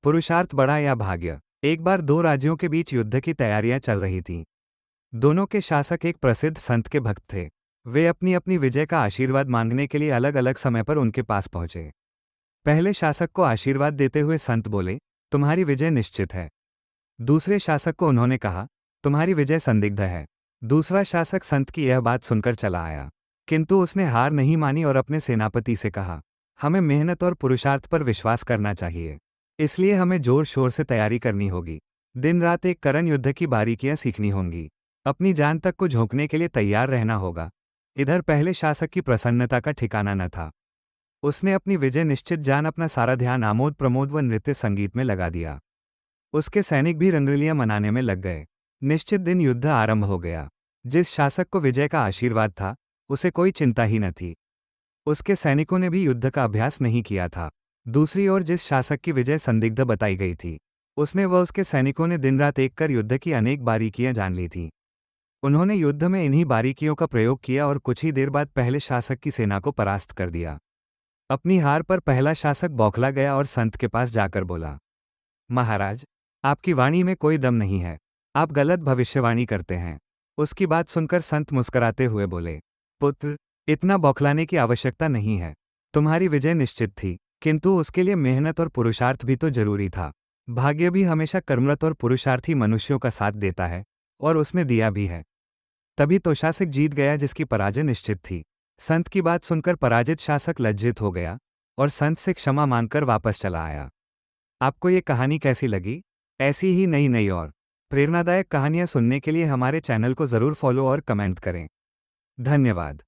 पुरुषार्थ बड़ा या भाग्य। एक बार दो राज्यों के बीच युद्ध की तैयारियां चल रही थीं। दोनों के शासक एक प्रसिद्ध संत के भक्त थे। वे अपनी अपनी विजय का आशीर्वाद मांगने के लिए अलग अलग समय पर उनके पास पहुंचे। पहले शासक को आशीर्वाद देते हुए संत बोले, तुम्हारी विजय निश्चित है। दूसरे शासक को उन्होंने कहा, तुम्हारी विजय संदिग्ध है। दूसरा शासक संत की यह बात सुनकर चला आया, किंतु उसने हार नहीं मानी और अपने सेनापति से कहा, हमें मेहनत और पुरुषार्थ पर विश्वास करना चाहिए, इसलिए हमें जोर शोर से तैयारी करनी होगी। दिन रात एक करण युद्ध की बारीकियां सीखनी होंगी। अपनी जान तक को झोंकने के लिए तैयार रहना होगा। इधर पहले शासक की प्रसन्नता का ठिकाना न था। उसने अपनी विजय निश्चित जान अपना सारा ध्यान आमोद प्रमोद व नृत्य संगीत में लगा दिया। उसके सैनिक भी रंगरलियां मनाने में लग गए। निश्चित दिन युद्ध आरंभ हो गया। जिस शासक को विजय का आशीर्वाद था, उसे कोई चिंता ही न थी। उसके सैनिकों ने भी युद्ध का अभ्यास नहीं किया था। दूसरी ओर जिस शासक की विजय संदिग्ध बताई गई थी, उसने व उसके सैनिकों ने दिन रात एक कर युद्ध की अनेक बारीकियां जान ली थीं। उन्होंने युद्ध में इन्हीं बारीकियों का प्रयोग किया और कुछ ही देर बाद पहले शासक की सेना को परास्त कर दिया। अपनी हार पर पहला शासक बौखला गया और संत के पास जाकर बोला, महाराज, आपकी वाणी में कोई दम नहीं है। आप गलत भविष्यवाणी करते हैं। उसकी बात सुनकर संत मुस्कुराते हुए बोले, पुत्र, इतना बौखलाने की आवश्यकता नहीं है। तुम्हारी विजय निश्चित थी, किंतु उसके लिए मेहनत और पुरुषार्थ भी तो जरूरी था। भाग्य भी हमेशा कर्मरत और पुरुषार्थी मनुष्यों का साथ देता है, और उसने दिया भी है। तभी तो शासक जीत गया जिसकी पराजय निश्चित थी। संत की बात सुनकर पराजित शासक लज्जित हो गया और संत से क्षमा मांगकर वापस चला आया। आपको ये कहानी कैसी लगी? ऐसी ही नई नई और प्रेरणादायक कहानियां सुनने के लिए हमारे चैनल को ज़रूर फॉलो और कमेंट करें। धन्यवाद।